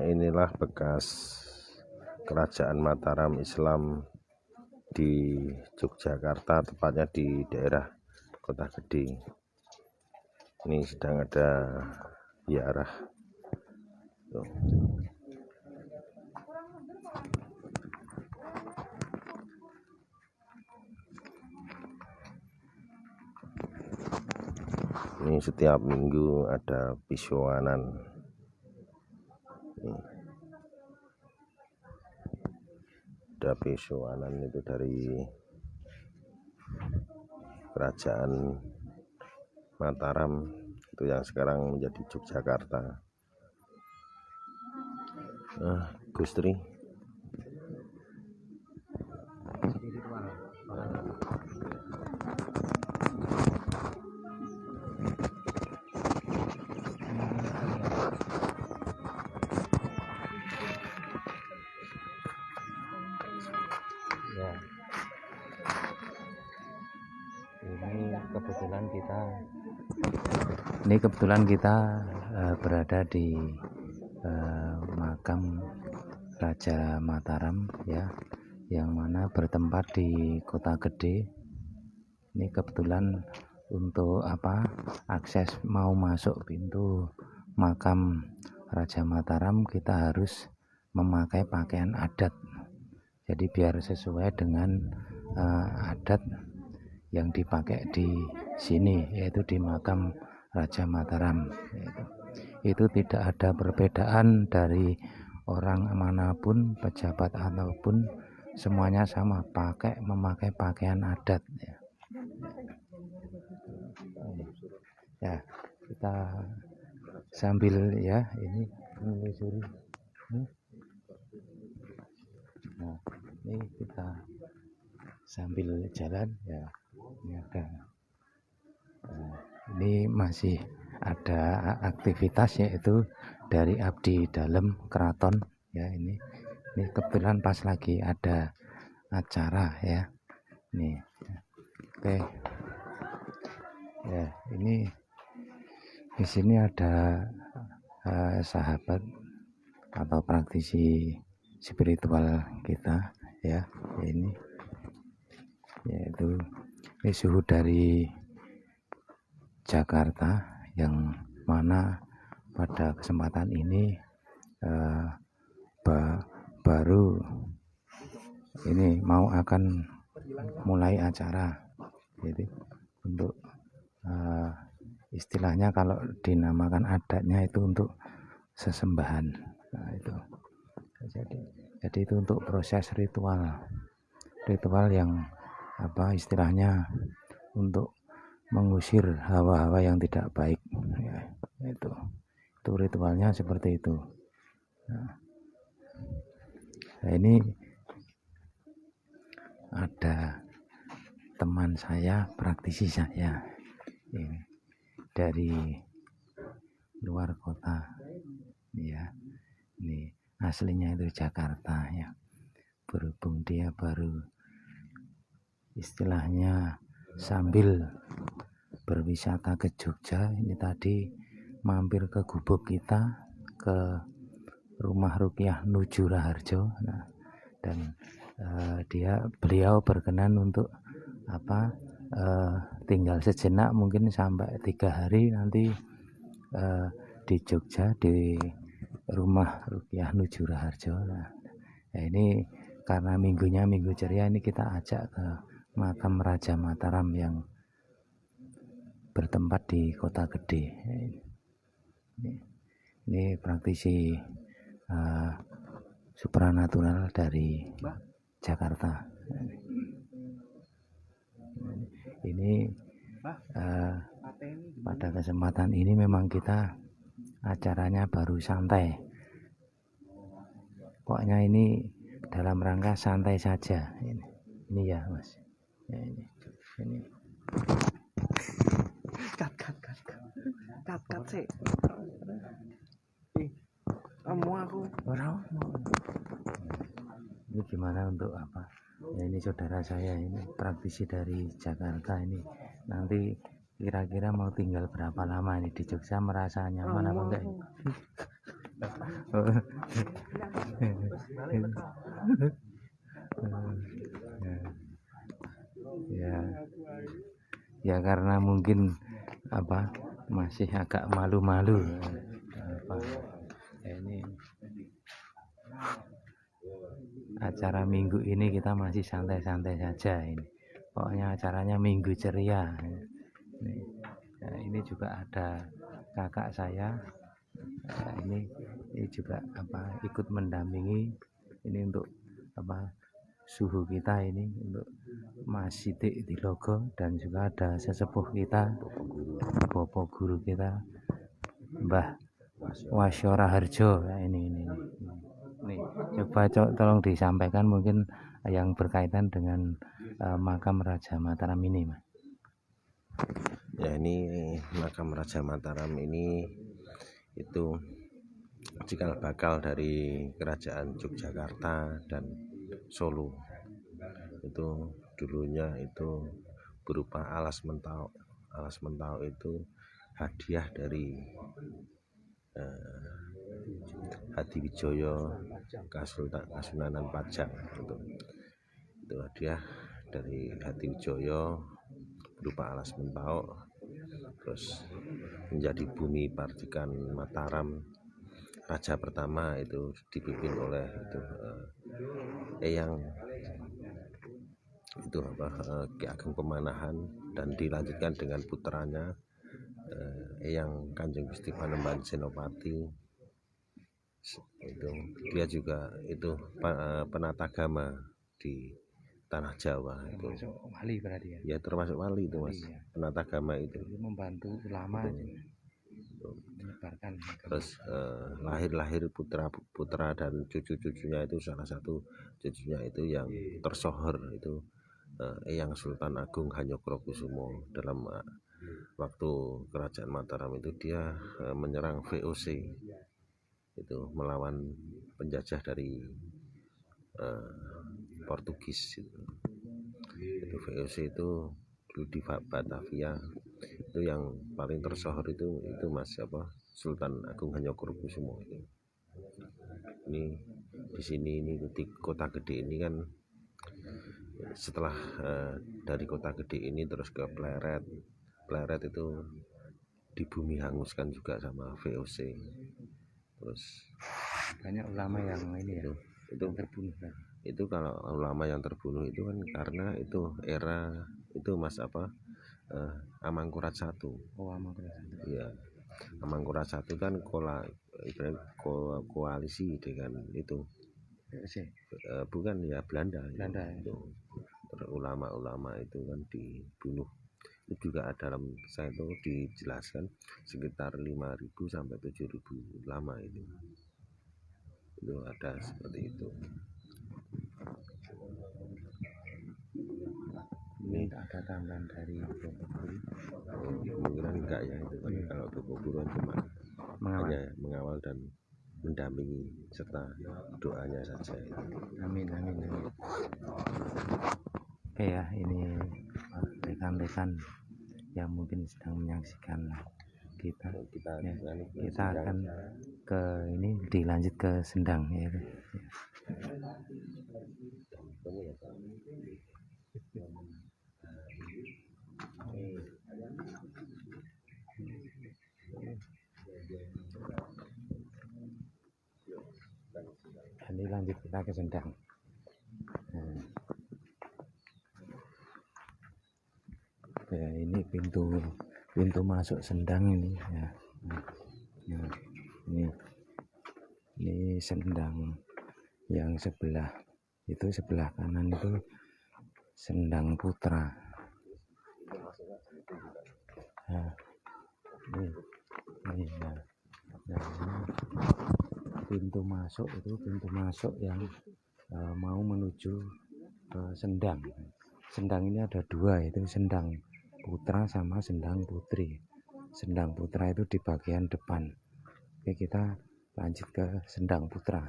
Inilah bekas kerajaan Mataram Islam di Yogyakarta, tepatnya di daerah Kota Gede. Ini sedang ada ziarah. Ini setiap minggu ada pisuanan. Ada pisuanan itu dari kerajaan Mataram itu yang sekarang menjadi Yogyakarta. Gustri. Ya, ini kebetulan kita berada di makam Raja Mataram, ya, yang mana bertempat di Kota Gede. Ini kebetulan untuk akses mau masuk pintu makam Raja Mataram kita harus memakai pakaian adat. Jadi biar sesuai dengan adat yang dipakai di sini, yaitu di makam Raja Mataram. Itu tidak ada perbedaan dari orang manapun, pejabat ataupun, semuanya sama, memakai pakaian adat. Ya, kita sambil ini menelusuri. Nah, ini kita sambil jalan ya. Ini ada ini masih ada aktivitas, yaitu dari abdi dalam keraton, ya. Ini kebetulan pas lagi ada acara, ya. Nih, oke. Ya, ini di sini ada sahabat atau praktisi spiritual kita, ya. Ini yaitu suhu dari Jakarta, yang mana pada kesempatan ini baru ini mau akan mulai acara, jadi untuk istilahnya kalau dinamakan adatnya itu untuk sesembahan. Nah, itu jadi itu untuk proses ritual yang istilahnya untuk mengusir hawa-hawa yang tidak baik, ya. Itu ritualnya seperti itu. Nah, ini ada teman saya, praktisi saya ini dari luar kota, ya. Ini aslinya itu Jakarta, ya. Berhubung dia baru istilahnya sambil berwisata ke Jogja, ini tadi mampir ke gubuk kita, ke rumah Ruqyah Nuju Raharjo. Nah, dan beliau berkenan untuk tinggal sejenak, mungkin sampai 3 hari nanti di Jogja, di rumah Ruqyah Nuju Raharjo. Nah, ini karena minggunya minggu ceria, ini kita ajak ke makam Raja Mataram yang bertempat di Kota Gede. Ini praktisi supranatural dari Jakarta. Ini pada kesempatan ini memang kita acaranya baru santai. Pokoknya ini dalam rangka santai saja. Ini ya, Mas. Ya, ini. Kat sih. Kamu aku. Ini gimana untuk Ya, ini saudara saya, ini praktisi dari Jakarta. Ini nanti kira-kira mau tinggal berapa lama ini di Jogja, merasa nyaman apa enggak? Ya, ya karena mungkin apa masih agak malu-malu apa ini acara minggu ini kita masih santai-santai saja ini. Pokoknya acaranya minggu ceria. Ini juga ada kakak saya. Ini juga apa ikut mendampingi ini untuk apa suhu kita ini untuk Mas Sidik di logo, dan juga ada sesepuh kita Bopo guru kita Mbah Wasyora Harjo. Nah, ini coba tolong disampaikan mungkin yang berkaitan dengan makam Raja Mataram ini, Mas. Ya, ini makam Raja Mataram ini itu cikal bakal dari kerajaan Yogyakarta dan Solo. Itu dulunya itu berupa alas mentau. Alas mentau itu hadiah dari Hadiwijoyo Kasunanan Pajang. Itu hadiah dari Hadiwijoyo berupa alas mentau, terus menjadi bumi Parjikan Mataram. Raja pertama itu dipimpin oleh itu Eyang itu Ki Ageng Pemanahan, dan dilanjutkan dengan putranya Eyang Kanjeng Gusti Panembahan Senopati. Itu dia juga itu penatagama di tanah Jawa itu. Termasuk wali berarti ya. Ya termasuk wali itu, Mas. Ya. Penatagama itu. Membantu ulama menyebarkan. Terus lahir putra dan cucu-cucunya itu, salah satu cucunya itu yang tersohor itu Eyang Sultan Agung Hanyokrokusumo. Dalam waktu kerajaan Mataram itu dia menyerang VOC itu, melawan penjajah dari Portugis itu VOC itu dulu di Batavia. Itu yang paling tersohor itu Mas Sultan Agung Hanyokrokusumo itu. Ini di sini ini di Kota Gede ini kan, setelah dari Kota Gede ini terus ke Pleret itu di bumi hanguskan juga sama VOC. Terus banyak ulama yang ini ya itu terbunuh kan. Itu kalau ulama yang terbunuh itu kan karena itu era itu Mas Amangkurat I. Amangkurat I. Iya. Amangkurat I kan koalisi dengan itu bukan ya Belanda ya. Itu ulama-ulama itu kan dibunuh. Itu juga dalam saya itu dijelaskan sekitar 5.000 sampai 7.000 ulama itu ada seperti itu. Ini ada tambahan dari Bopo Guru. Kemungkinan enggak ya itu kan. Kalau Bopo Guru cuma hanya mengawal dan mendampingi serta doanya saja itu. Amin. Oke ya, ini rekan-rekan yang mungkin sedang menyaksikan kita akan ke ini dilanjut ke Sendang ya. Ini lanjut kita ke Sendang. Ya, ini pintu masuk Sendang ini ya. Ini Sendang yang sebelah kanan itu Sendang Putra. Ini pintu masuk yang mau menuju ke Sendang. Sendang ini ada dua, itu Sendang Putra sama Sendang Putri. Sendang Putra itu di bagian depan. Oke, kita lanjut ke Sendang Putra.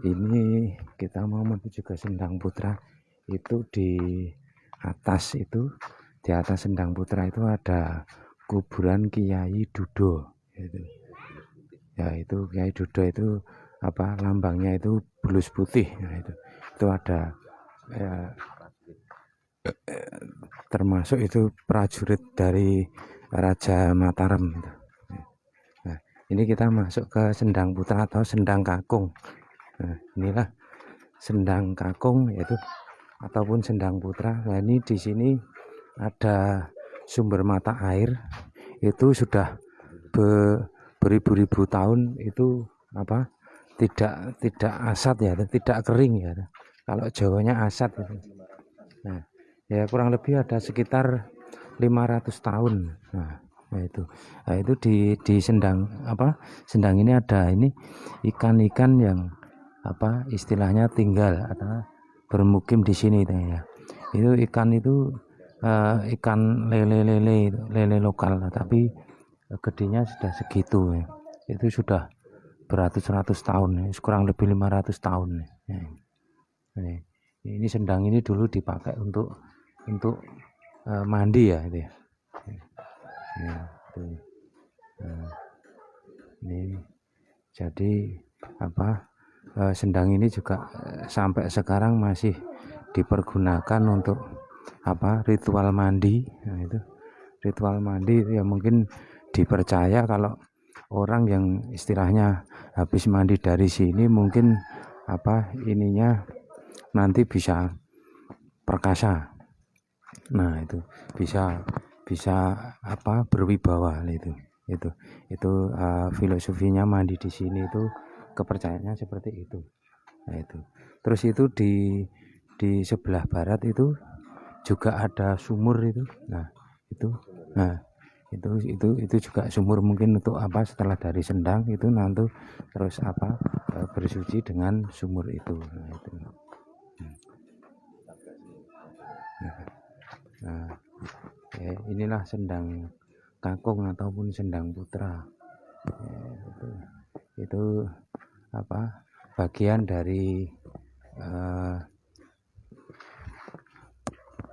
Ini kita mau menuju ke Sendang Putra. Itu di atas Sendang Putra itu ada kuburan Kiai Dudo gitu. Ya itu Kiai Dudo itu apa lambangnya itu bulus putih. Nah, itu ada termasuk itu prajurit dari Raja Mataram gitu. Nah, ini kita masuk ke Sendang Putra atau Sendang Kakung. Nah, inilah Sendang Kakung yaitu ataupun Sendang Putra. Nah, ini di sini ada sumber mata air itu sudah beribu-ribu tahun itu apa tidak asat ya, tidak kering ya. Kalau Jawanya asat gitu. Nah, ya kurang lebih ada sekitar 500 tahun. Nah itu di Sendang Sendang ini ada ini ikan-ikan yang apa istilahnya tinggal atau bermukim di sini ya. Itu ikan itu ikan lele lokal, tapi gedenya sudah segitu ya. Itu sudah beratus-ratus tahun, kurang lebih 500 tahun ya. Ini Sendang ini dulu dipakai untuk mandi ya itu ya. Ini jadi apa Sendang ini juga sampai sekarang masih dipergunakan untuk apa ritual mandi. Nah, itu ritual mandi itu ya mungkin dipercaya kalau orang yang istilahnya habis mandi dari sini mungkin apa ininya nanti bisa perkasa. Nah itu bisa apa berwibawa itu filosofinya mandi di sini itu kepercayaannya seperti itu. Nah itu terus itu di sebelah barat itu juga ada sumur itu. Itu juga sumur mungkin untuk apa setelah dari Sendang itu nanti terus apa bersuci dengan sumur itu. Nah itu. Nah, ya, inilah Sendang Kakung ataupun Sendang Putra. Ya, itu apa bagian dari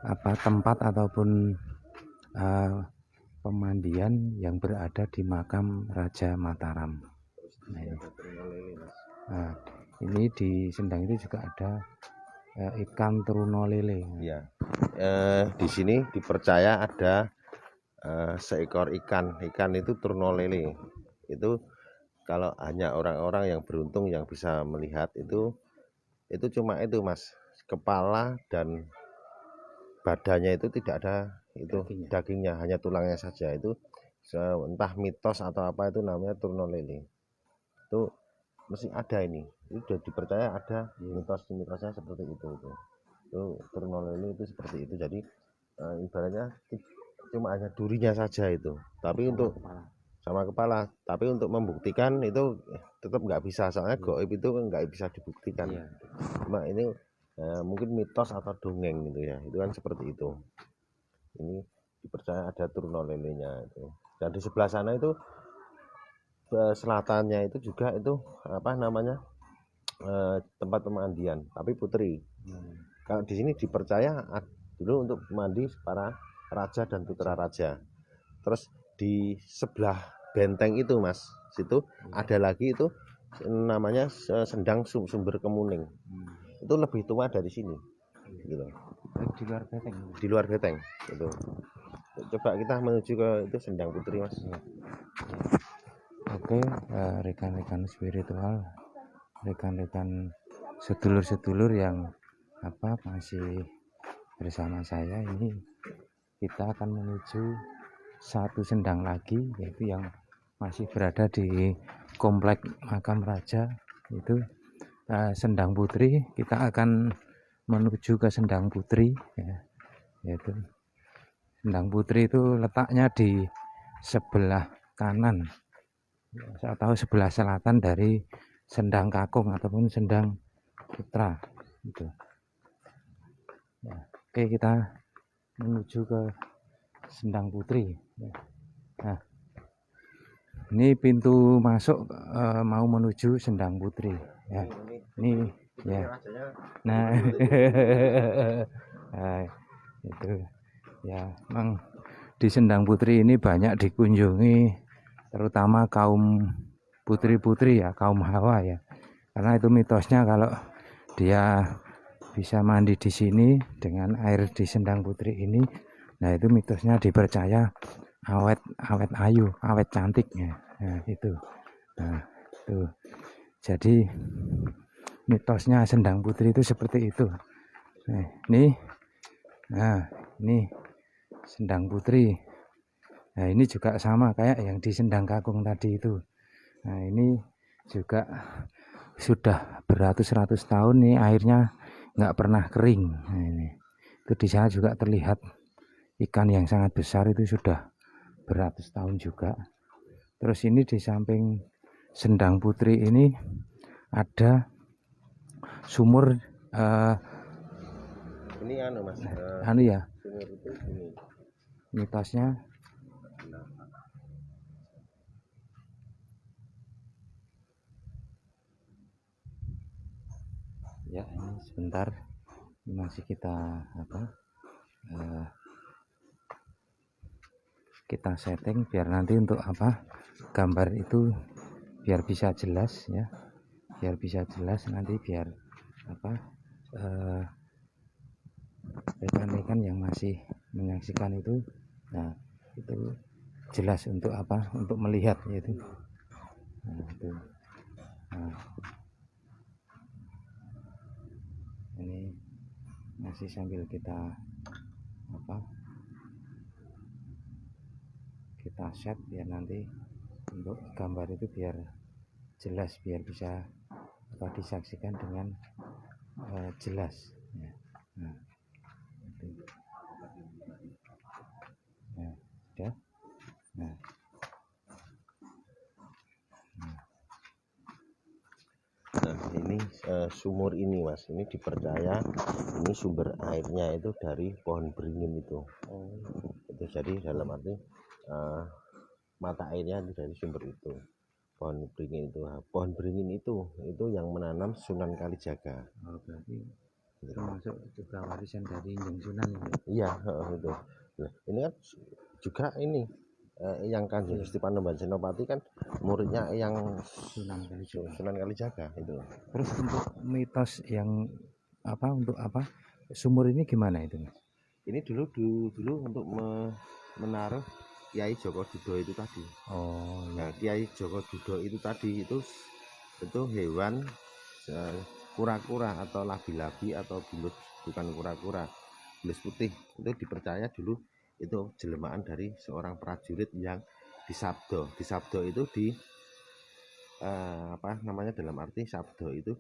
apa tempat ataupun pemandian yang berada di makam Raja Mataram. Nah, ini di Sendang itu juga ada ikan Truno lele. Ya, di sini dipercaya ada seekor ikan itu Truno lele. Itu kalau hanya orang-orang yang beruntung yang bisa melihat itu cuma itu Mas, kepala dan badannya itu tidak ada itu dagingnya, hanya tulangnya saja. Itu entah mitos atau apa itu namanya Truno lele. Itu mesti ada ini. Itu sudah dipercaya ada mitosnya seperti itu. Itu Truno lele itu seperti itu. Jadi ibaratnya cuma hanya durinya saja itu. Tapi untuk sama kepala, tapi untuk membuktikan itu tetap nggak bisa, soalnya gaib itu nggak bisa dibuktikan. Cuma ini mungkin mitos atau dongeng gitu ya, itu kan seperti itu. Ini dipercaya ada Truno lelenya itu. Dan di sebelah sana itu selatannya itu juga itu apa namanya tempat pemandian, tapi putri. Kalau di sini dipercaya dulu untuk mandi para raja dan putra raja. Terus di sebelah benteng itu Mas, situ ada lagi itu namanya Sendang Sumber Kemuning. Itu lebih tua dari sini gitu. Di luar benteng itu. Coba kita menuju ke itu Sendang Putri Mas. Oke, rekan-rekan spiritual, rekan-rekan sedulur-sedulur yang apa masih bersama saya ini, kita akan menuju satu Sendang lagi, yaitu yang masih berada di komplek makam raja, itu Sendang Putri. Kita akan menuju ke Sendang Putri ya, yaitu Sendang Putri itu letaknya di sebelah kanan atau sebelah selatan dari Sendang Kakung ataupun Sendang Putra gitu. Ya, oke, kita menuju ke Sendang Putri. Nah, ini pintu masuk mau menuju Sendang Putri. Ya, ini Ya. Nah, nah itu ya, memang di Sendang Putri ini banyak dikunjungi, terutama kaum putri-putri ya, kaum hawa ya. Karena itu mitosnya kalau dia bisa mandi di sini dengan air di Sendang Putri ini, nah itu mitosnya dipercaya awet ayu, awet cantiknya. Nah, itu. Nah, itu. Jadi mitosnya Sendang Putri itu seperti itu. Nah, ini Sendang Putri. Nah, ini juga sama kayak yang di Sendang Kakung tadi itu. Nah, ini juga sudah beratus-ratus tahun nih airnya nggak pernah kering. Nah, ini itu di sana juga terlihat ikan yang sangat besar, itu sudah beratus tahun juga. Terus ini di samping Sendang Putri ini ada sumur ini anu Mas, anu ya, sumur itu ini mitosnya ya. Ini sebentar, masih kita kita setting biar nanti untuk gambar itu biar bisa jelas ya, biar bisa jelas nanti, biar rekan-rekan yang masih menyaksikan itu, nah itu jelas untuk untuk melihat yaitu. Nah, itu. Nah, ini masih sambil kita kita set biar nanti untuk gambar itu biar jelas, biar bisa disaksikan dengan jelas ya. Nah, itu. Nah, sudah. Nah. Nah, ini sumur ini Mas, ini dipercaya ini sumber airnya itu dari pohon beringin itu. Itu jadi dalam arti mata airnya itu dari sumber itu, pohon beringin itu. Pohon beringin itu yang menanam Sunan Kalijaga. Berarti termasuk juga warisan dari Sunan ya? Iya, itu. Nah, ini kan juga ini yang Kanjeng Gusti Panembahan Senopati kan muridnya yang Sunan Kalijaga itu. Terus untuk mitos yang untuk sumur ini gimana itu? Ini dulu untuk menaruh Kiai Joko Dudo itu tadi. Oh, nah, Kiai Joko Dudo itu tadi itu hewan kura-kura atau labi-labi atau bulus, bukan kura-kura, bulus putih, itu dipercaya dulu itu jelmaan dari seorang prajurit yang disabdo. Disabdo itu dalam arti sabdo itu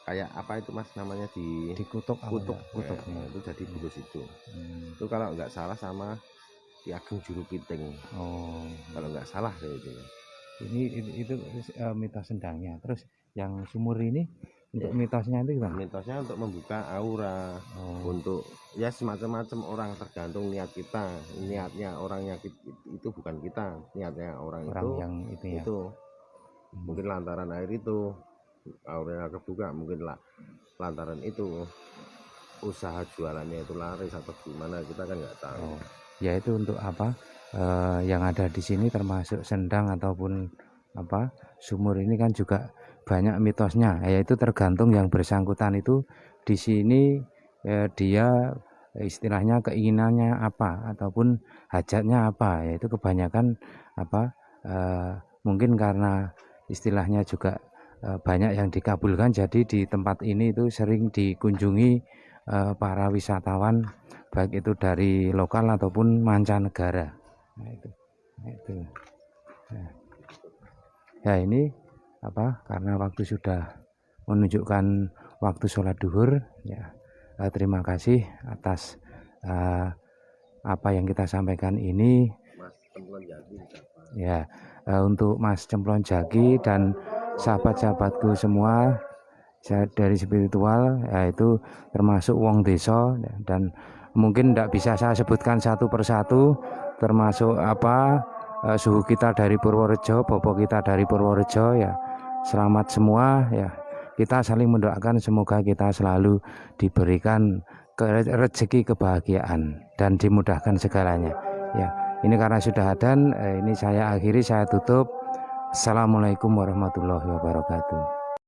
kayak apa itu Mas namanya, dikutuk ya, itu jadi bulus itu. Itu kalau nggak salah sama Ki Ageng Jurupiting. Kalau nggak salah kayak gitu. Itu mitos Sendangnya. Terus yang sumur ini untuk mitosnya itu gimana? Mitosnya untuk membuka aura, untuk ya semacam-macam orang, tergantung niat kita. Niatnya orangnya itu bukan kita, niatnya orang itu yang itu ya. Mungkin lantaran air itu auranya kebuka, mungkin lantaran itu usaha jualannya itu laris atau gimana, kita kan nggak tahu. Ya itu untuk yang ada di sini termasuk Sendang ataupun sumur ini kan juga banyak mitosnya, yaitu tergantung yang bersangkutan itu di sini dia istilahnya keinginannya apa ataupun hajatnya apa, yaitu kebanyakan mungkin karena istilahnya juga banyak yang dikabulkan, jadi di tempat ini itu sering dikunjungi para wisatawan baik itu dari lokal ataupun mancanegara. Nah, itu. Nah. Ya ini karena waktu sudah menunjukkan waktu sholat duhur ya, terima kasih atas apa yang kita sampaikan ini. Mas Cemplon Jaki ya, untuk Mas Cemplon Jaki dan sahabat-sahabatku semua dari spiritual, yaitu termasuk wong desa, dan mungkin tidak bisa saya sebutkan satu persatu, termasuk suhu kita dari Purworejo, bobo kita dari Purworejo ya. Selamat semua ya, kita saling mendoakan semoga kita selalu diberikan rezeki kebahagiaan dan dimudahkan segalanya. Ya, ini karena sudah adzan, ini saya akhiri, saya tutup. Assalamualaikum warahmatullahi wabarakatuh.